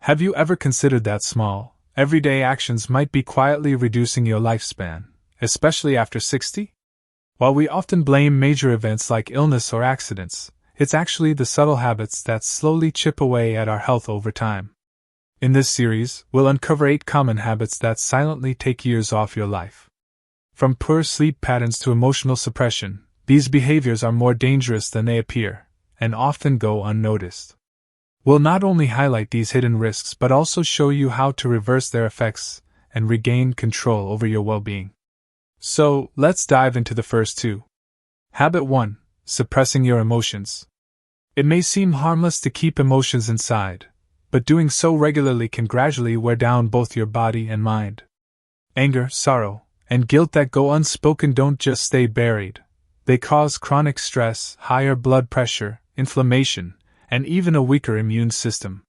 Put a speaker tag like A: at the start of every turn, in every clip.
A: Have you ever considered that small, everyday actions might be quietly reducing your lifespan, especially after 60? While we often blame major events like illness or accidents, it's actually the subtle habits that slowly chip away at our health over time. In this series, we'll uncover 8 common habits that silently take years off your life. From poor sleep patterns to emotional suppression, these behaviors are more dangerous than they appear, and often go unnoticed. We'll not only highlight these hidden risks but also show you how to reverse their effects and regain control over your well-being. So, let's dive into the first 2. Habit 1. Suppressing your emotions. It may seem harmless to keep emotions inside, but doing so regularly can gradually wear down both your body and mind. Anger, sorrow, and guilt that go unspoken don't just stay buried. They cause chronic stress, higher blood pressure, inflammation, and even a weaker immune system.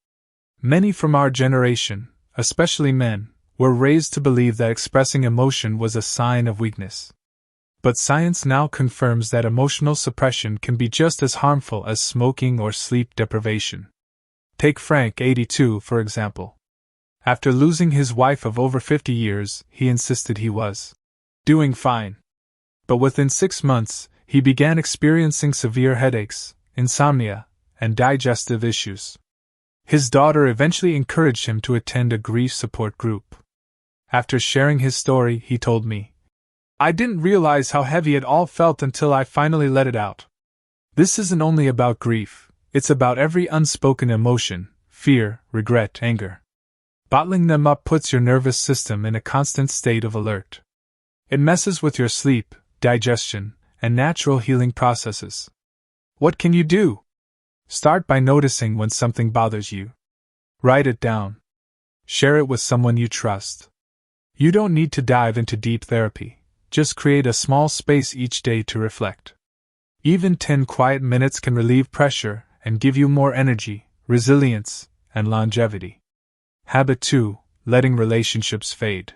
A: Many from our generation, especially men, were raised to believe that expressing emotion was a sign of weakness. But science now confirms that emotional suppression can be just as harmful as smoking or sleep deprivation. Take Frank, 82, for example. After losing his wife of over 50 years, he insisted he was doing fine. But within 6 months, he began experiencing severe headaches, insomnia, and digestive issues. His daughter eventually encouraged him to attend a grief support group. After sharing his story, he told me, "I didn't realize how heavy it all felt until I finally let it out." This isn't only about grief, it's about every unspoken emotion, fear, regret, anger. Bottling them up puts your nervous system in a constant state of alert. It messes with your sleep, digestion, and natural healing processes. What can you do? Start by noticing when something bothers you. Write it down. Share it with someone you trust. You don't need to dive into deep therapy, just create a small space each day to reflect. Even 10 quiet minutes can relieve pressure and give you more energy, resilience, and longevity. Habit 2. Letting relationships fade.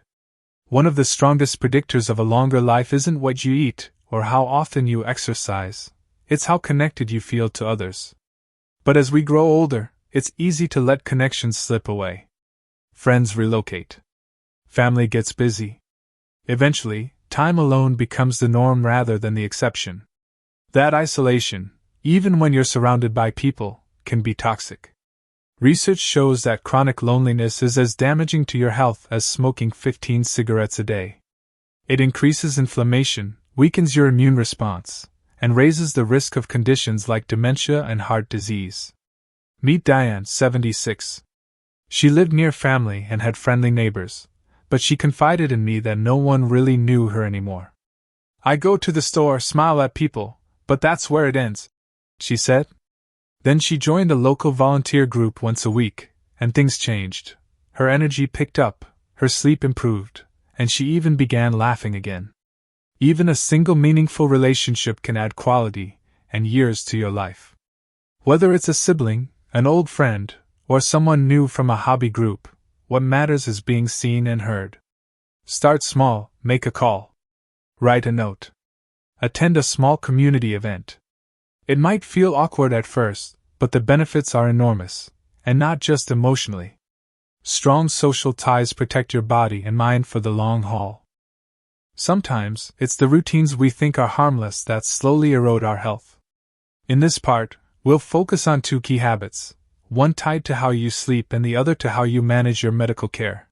A: One of the strongest predictors of a longer life isn't what you eat or how often you exercise, it's how connected you feel to others. But as we grow older, it's easy to let connections slip away. Friends relocate. Family gets busy. Eventually, time alone becomes the norm rather than the exception. That isolation, even when you're surrounded by people, can be toxic. Research shows that chronic loneliness is as damaging to your health as smoking 15 cigarettes a day. It increases inflammation, weakens your immune response, and raises the risk of conditions like dementia and heart disease. Meet Diane, 76. She lived near family and had friendly neighbors, but she confided in me that no one really knew her anymore. "I go to the store, smile at people, but that's where it ends," she said. Then she joined a local volunteer group once a week, and things changed. Her energy picked up, her sleep improved, and she even began laughing again. Even a single meaningful relationship can add quality and years to your life. Whether it's a sibling, an old friend, or someone new from a hobby group, what matters is being seen and heard. Start small, make a call. Write a note. Attend a small community event. It might feel awkward at first, but the benefits are enormous, and not just emotionally. Strong social ties protect your body and mind for the long haul. Sometimes, it's the routines we think are harmless that slowly erode our health. In this part, we'll focus on 2 key habits, one tied to how you sleep and the other to how you manage your medical care.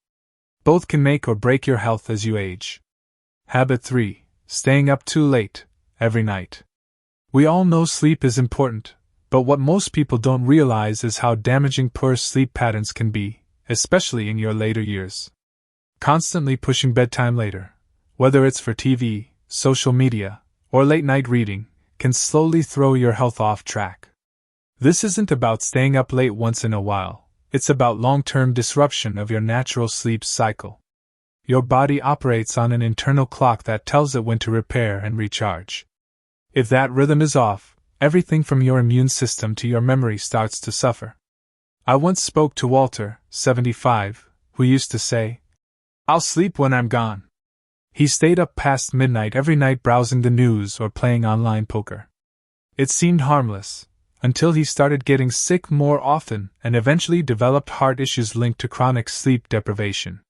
A: Both can make or break your health as you age. Habit 3. Staying up too late, every night. We all know sleep is important, but what most people don't realize is how damaging poor sleep patterns can be, especially in your later years. Constantly pushing bedtime later, whether it's for TV, social media, or late-night reading, can slowly throw your health off track. This isn't about staying up late once in a while, it's about long-term disruption of your natural sleep cycle. Your body operates on an internal clock that tells it when to repair and recharge. If that rhythm is off, everything from your immune system to your memory starts to suffer. I once spoke to Walter, 75, who used to say, "I'll sleep when I'm gone." He stayed up past midnight every night browsing the news or playing online poker. It seemed harmless, until he started getting sick more often and eventually developed heart issues linked to chronic sleep deprivation.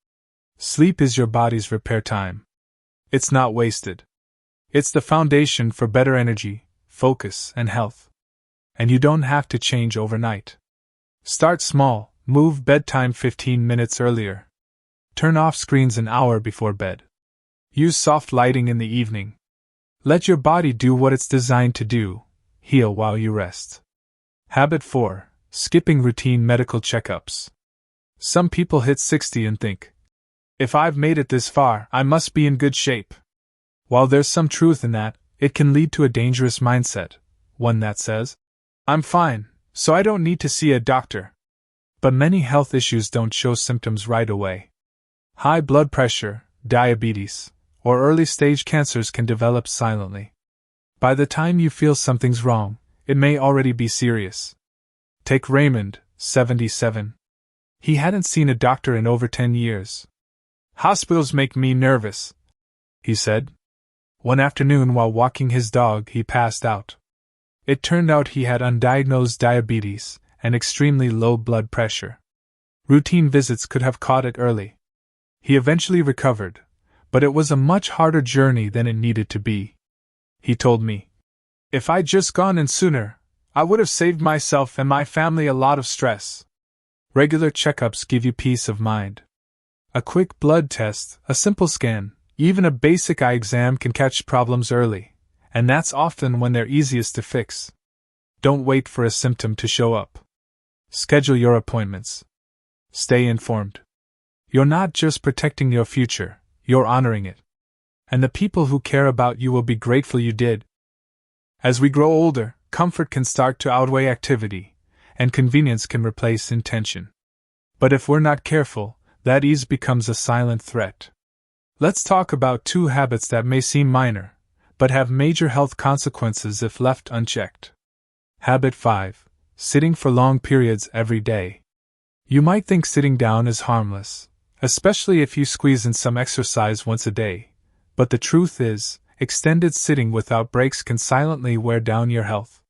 A: Sleep is your body's repair time. It's not wasted. It's the foundation for better energy, focus, and health. And you don't have to change overnight. Start small, move bedtime 15 minutes earlier. Turn off screens an hour before bed. Use soft lighting in the evening. Let your body do what it's designed to do, heal while you rest. Habit 4. Skipping routine medical checkups. Some people hit 60 and think, if I've made it this far, I must be in good shape. While there's some truth in that, it can lead to a dangerous mindset, one that says, I'm fine, so I don't need to see a doctor. But many health issues don't show symptoms right away. High blood pressure, diabetes, or early-stage cancers can develop silently. By the time you feel something's wrong, it may already be serious. Take Raymond, 77. He hadn't seen a doctor in over 10 years. Hospitals make me nervous, he said. One afternoon while walking his dog, he passed out. It turned out he had undiagnosed diabetes and extremely low blood pressure. Routine visits could have caught it early. He eventually recovered, but it was a much harder journey than it needed to be. He told me, if I'd just gone in sooner, I would have saved myself and my family a lot of stress. Regular checkups give you peace of mind. A quick blood test, a simple scan, even a basic eye exam can catch problems early, and that's often when they're easiest to fix. Don't wait for a symptom to show up. Schedule your appointments. Stay informed. You're not just protecting your future, you're honoring it. And the people who care about you will be grateful you did. As we grow older, comfort can start to outweigh activity, and convenience can replace intention. But if we're not careful, that ease becomes a silent threat. Let's talk about 2 habits that may seem minor, but have major health consequences if left unchecked. Habit 5. Sitting for long periods every day. You might think sitting down is harmless, especially if you squeeze in some exercise once a day, but the truth is, extended sitting without breaks can silently wear down your health.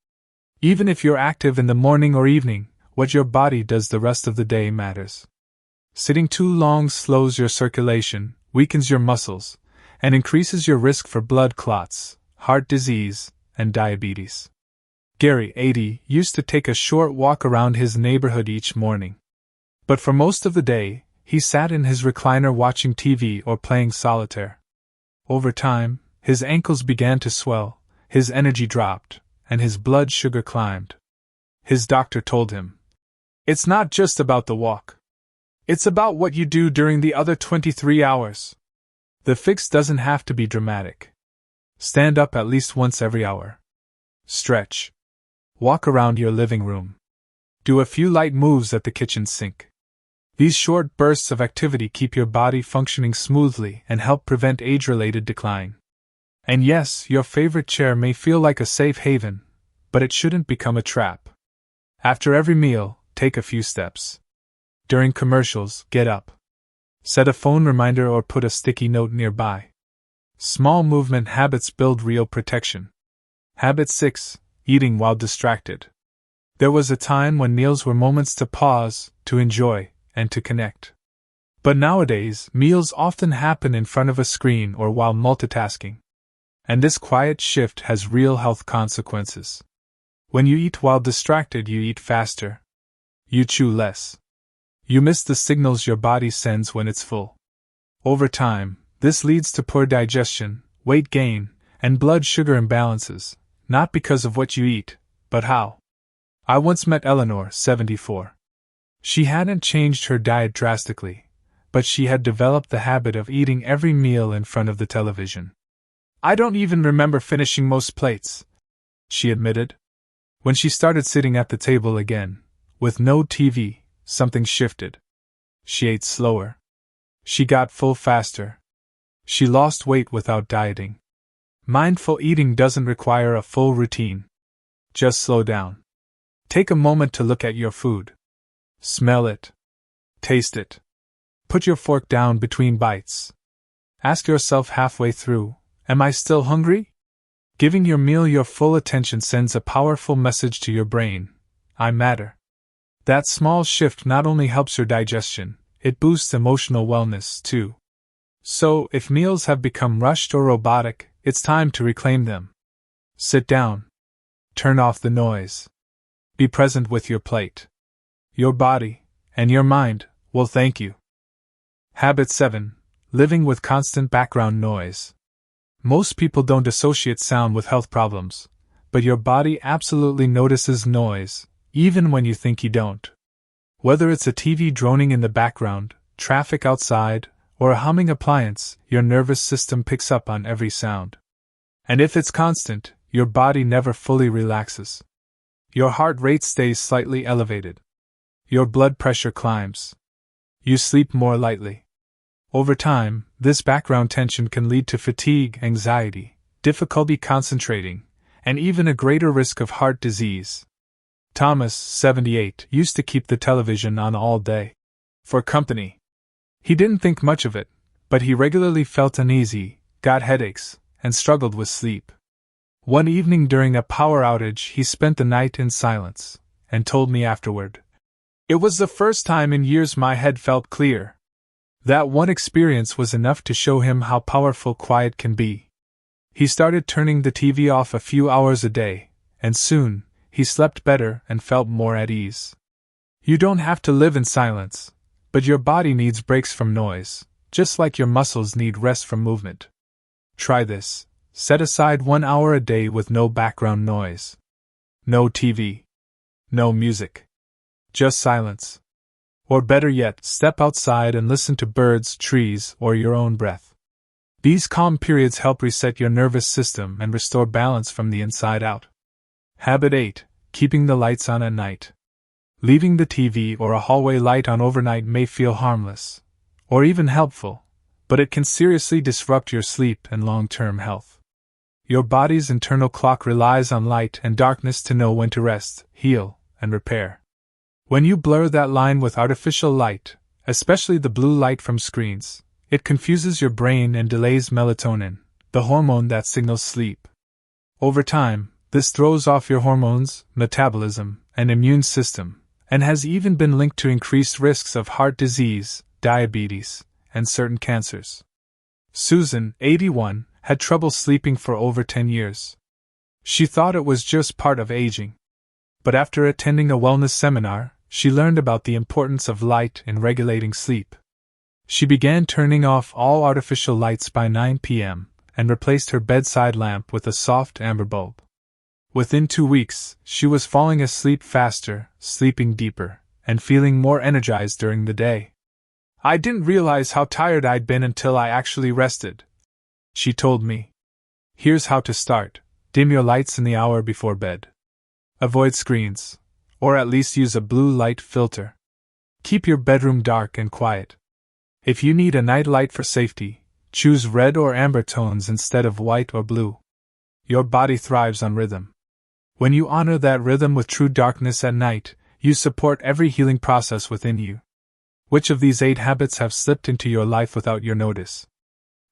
A: Even if you're active in the morning or evening, what your body does the rest of the day matters. Sitting too long slows your circulation, weakens your muscles, and increases your risk for blood clots, heart disease, and diabetes. Gary, 80, used to take a short walk around his neighborhood each morning. But for most of the day, he sat in his recliner watching TV or playing solitaire. Over time, his ankles began to swell, his energy dropped, and his blood sugar climbed. His doctor told him, "It's not just about the walk. It's about what you do during the other 23 hours. The fix doesn't have to be dramatic. Stand up at least once every hour. Stretch. Walk around your living room. Do a few light moves at the kitchen sink. These short bursts of activity keep your body functioning smoothly and help prevent age-related decline. And yes, your favorite chair may feel like a safe haven, but it shouldn't become a trap. After every meal, take a few steps. During commercials, get up. Set a phone reminder or put a sticky note nearby. Small movement habits build real protection. Habit 6. Eating while distracted. There was a time when meals were moments to pause, to enjoy, and to connect. But nowadays, meals often happen in front of a screen or while multitasking. And this quiet shift has real health consequences. When you eat while distracted, you eat faster. You chew less. You miss the signals your body sends when it's full. Over time, this leads to poor digestion, weight gain, and blood sugar imbalances, not because of what you eat, but how. I once met Eleanor, 74. She hadn't changed her diet drastically, but she had developed the habit of eating every meal in front of the television. "I don't even remember finishing most plates," she admitted. When she started sitting at the table again, with no TV, something shifted. She ate slower. She got full faster. She lost weight without dieting. Mindful eating doesn't require a full routine. Just slow down. Take a moment to look at your food. Smell it. Taste it. Put your fork down between bites. Ask yourself halfway through, "Am I still hungry?" Giving your meal your full attention sends a powerful message to your brain: I matter. That small shift not only helps your digestion, it boosts emotional wellness too. So, if meals have become rushed or robotic, it's time to reclaim them. Sit down. Turn off the noise. Be present with your plate. Your body, and your mind, will thank you. Habit 7. Living with constant background noise. Most people don't associate sound with health problems, but your body absolutely notices noise, even when you think you don't. Whether it's a TV droning in the background, traffic outside, or a humming appliance, your nervous system picks up on every sound. And if it's constant, your body never fully relaxes. Your heart rate stays slightly elevated. Your blood pressure climbs. You sleep more lightly. Over time, this background tension can lead to fatigue, anxiety, difficulty concentrating, and even a greater risk of heart disease. Thomas, 78, used to keep the television on all day. For company. He didn't think much of it, but he regularly felt uneasy, got headaches, and struggled with sleep. One evening during a power outage, he spent the night in silence, and told me afterward, "It was the first time in years my head felt clear." That one experience was enough to show him how powerful quiet can be. He started turning the TV off a few hours a day, and soon, he slept better and felt more at ease. You don't have to live in silence, but your body needs breaks from noise, just like your muscles need rest from movement. Try this. Set aside 1 hour a day with no background noise. No TV. No music. Just silence. Or better yet, step outside and listen to birds, trees, or your own breath. These calm periods help reset your nervous system and restore balance from the inside out. Habit 8. Keeping the lights on at night. Leaving the TV or a hallway light on overnight may feel harmless, or even helpful, but it can seriously disrupt your sleep and long-term health. Your body's internal clock relies on light and darkness to know when to rest, heal, and repair. When you blur that line with artificial light, especially the blue light from screens, it confuses your brain and delays melatonin, the hormone that signals sleep. Over time, this throws off your hormones, metabolism, and immune system, and has even been linked to increased risks of heart disease, diabetes, and certain cancers. Susan, 81, had trouble sleeping for over 10 years. She thought it was just part of aging. But after attending a wellness seminar, she learned about the importance of light in regulating sleep. She began turning off all artificial lights by 9 p.m. and replaced her bedside lamp with a soft amber bulb. Within 2 weeks, she was falling asleep faster, sleeping deeper, and feeling more energized during the day. "I didn't realize how tired I'd been until I actually rested," she told me. Here's how to start. Dim your lights in the hour before bed. Avoid screens, or at least use a blue light filter. Keep your bedroom dark and quiet. If you need a night light for safety, choose red or amber tones instead of white or blue. Your body thrives on rhythm. When you honor that rhythm with true darkness at night, you support every healing process within you. Which of these 8 habits have slipped into your life without your notice?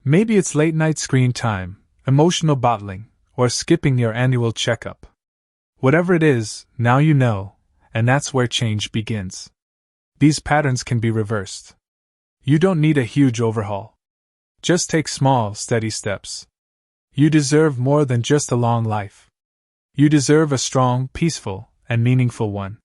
A: Maybe it's late night screen time, emotional bottling, or skipping your annual checkup. Whatever it is, now you know, and that's where change begins. These patterns can be reversed. You don't need a huge overhaul. Just take small, steady steps. You deserve more than just a long life. You deserve a strong, peaceful, and meaningful one.